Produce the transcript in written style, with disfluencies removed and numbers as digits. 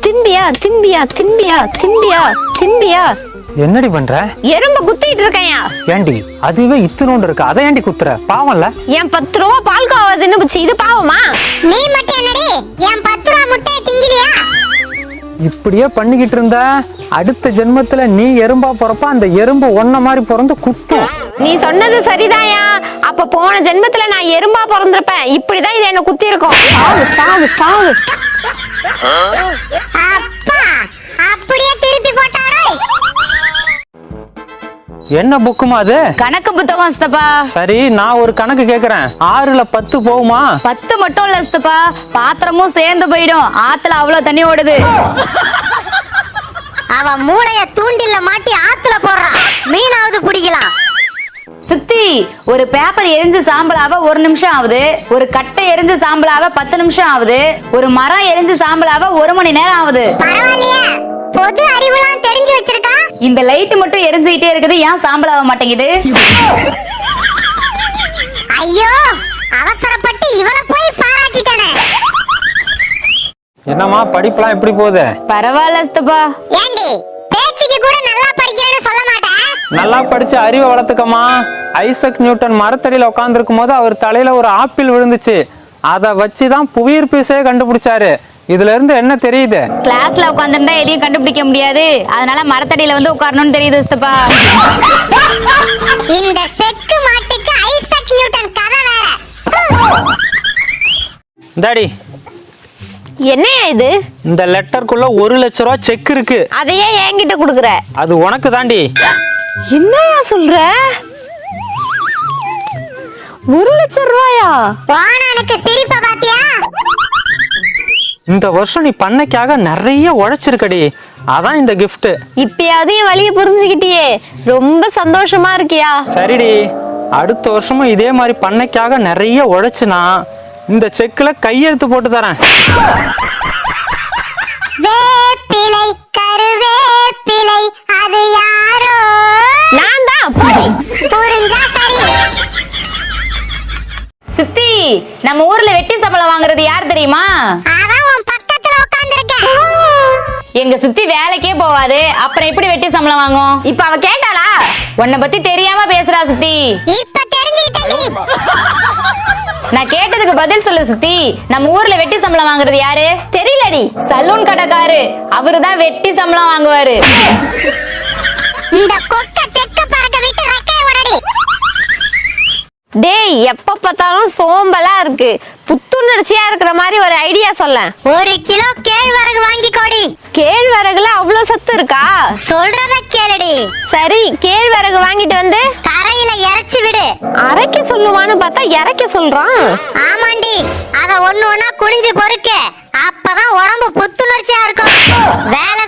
திம்பியா திம்பியா திம்பியா திம்பியா திம்பியா. என்னடி பண்ற? எறும்ப குத்திட்டு இருக்கேன்யா. ஏண்டி அதுவே இத்தனோண்டு இருக்கு, அதை ஏண்டி குத்துற? பாவம்ல. என் 10 ரூபா பால்கோவா தின்னுச்சு, இது பாவமா? நீ மட்டும் என்னடி என் 10 ரூபா முட்டையை திங்கிலியா? இப்படியே பண்ணிக்கிட்டு இருந்த அடுத்த ஜென்மத்துல நீ எறும்பா பிறப்ப, அந்த எறும்பு ஒன்ன மாதிரி பிறந்து குத்தும். நீ சொன்னது சரிதாயா. அப்ப போன ஜென்மத்துல நான் எறும்பா பிறந்திருப்பேன். இப்படிதான் இது என்ன குத்தி இருக்கும். சாவு சாவு சாவு. அப்பா அப்படியே திருப்பி போட்டாரே. என்ன புக்குமா அது? கணக்கு புத்தகம் சித்தப்பா. சரி, நான் ஒரு கணக்கு கேக்குறேன். 6ல 10 போகுமா? 10 மட்டும் இல்ல சித்தப்பா, பாத்திரமும் சேர்ந்து போயிடும். ஆத்துல அவ்வளவு தண்ணி ஓடுது. அவ மூளைய தூண்டில்ல மாட்டி ஆத்துல போடுறான். மீனாவது பிடிக்கலாம். சித்தி, ஒரு பேப்பர் எரிஞ்சு சாம்பலாவ 1 நிமிஷம் ஆகுது. ஒரு கட்டை எரிஞ்சு சாம்பலாவ 10 நிமிஷம் ஆகுது. ஒரு மரம் எரிஞ்சு சாம்பலாவ 1 மணி நேரம் ஆகுது. பரவாயில்லையே, பொது அறிவுலாம் தெரிஞ்சு வச்சிருக்கா. இந்த லைட் மட்டும் எரிஞ்சுக்கிட்டே இருக்குது, ஏன் சாம்பலாவ மாட்டேங்குது? ஐயோ, அவசரப்பட்டு இவனை போய் பாராட்டிட்டானே. என்னம்மா படிப்புலாம் எப்படி போகுது? பரவாயில்ல சித்தப்பா. ஏண்டி பேச்சுக்கு கூட நல்லா படிக்கிறேன்னு சொல்ல மாட்டேன்? நல்லா படிச்சு அறிவை வளர்த்துக்கமா. ஐசக் நியூட்டன் மரத்தடியில உட்கார்ந்துருக்கும் போது அவர் தலையில ஒரு ஆப்பிள் விழுந்துச்சு. அதை வச்சுதான் புவியீர்ப்பு கண்டுபிடிச்சாரு. இதுல இருந்து என்ன தெரியுது? கிளாஸ்ல உட்கார்ந்திருந்தா எதையும் கண்டுபிடிக்க முடியாது, அதனால மரத்தடியில வந்து உட்காரணும்னு தெரியுது சித்தப்பா. இந்த செக்கு மாட்டுக்கு ஐசக் நியூட்டன் கதை வேற. டாடி, என்னையா இது? இந்த லெட்டருக்குள்ள 1 லட்சம் ரூபாய் செக் இருக்கு. அதையே என்கிட்ட குடுக்குற? அது உனக்கு தாண்டி. என்னையா சொல்ற? 1 லட்சம் ரூபாயா? வாணனுக்கு சிரிப்ப பாத்தியா? இந்த வருஷம் நீ பண்ணைக்காக நிறைய உழைச்சிருக்கடி, அதான் இந்த gift. இப்பயாவது என் வழியை புரிஞ்சுக்கிட்டியே, ரொம்ப சந்தோஷமா இருக்கியா? சரிடி, அடுத்த வருஷமும் இதே மாதிரி பண்ணைக்காக நிறைய உழைச்சுனா இந்த செக்ல கையெழுத்து போட்டு தரேன். வேப்பிலை கருவேப்பிலை அது யாரோ? நான் தான். போடி. புரிஞ்சா சரி. சித்தி, நம்ம ஊர்ல வெட்டி சம்பளம் வாங்குறது யார் தெரியுமா? அவன் உன் பக்கத்துல உட்கார்ந்திருக்க. எங்க சித்தி வேலைக்கே போவாது, அப்புறம் எப்படி வெட்டி சம்பளம் வாங்கும்? இப்ப அவ கேட்டாளா? உன்னை பத்தி தெரியாம பேசுறா சித்தி. இப்ப தெரிஞ்சுக்கிட்ட நீ. நான் கேட்டதுக்கு பதில் சொல்லு சித்தி. நம்ம ஊர்ல வெட்டி சம்பளம் வாங்குறது யாரு? தெரியலடி. சலூன் கடைக்காரு, அவருதான் வெட்டி சம்பளம் வாங்குவாரு. இந்த கொக்க தெக்க பறக்க விட்டு ரெக்கைய உடடி. டேய், எப்ப பார்த்தாலும் சோம்பலா இருக்கு. புத்துணர்ச்சியா இருக்கிற மாதிரி ஒரு ஐடியா சொல்ல. 1 கிலோ கேழ்வரகு வாங்கி கோடி. கேழ்வரகுல அவ்வளவு சத்து இருக்கா? சொல்றத கேளுடி. சரி, கேழ்வரகு வாங்கிட்டு வந்து தரையில இறச்சி விடு. அரைக்க சொல்லுவான்னு பார்த்தா இறக்க சொல்றான். ஆமாண்டி, அத ஒண்ணு ஒண்ணா குனிஞ்சு பொறுக்க. அப்பதான் உடம்பு புத்துணர்ச்சியா இருக்கும். வேலை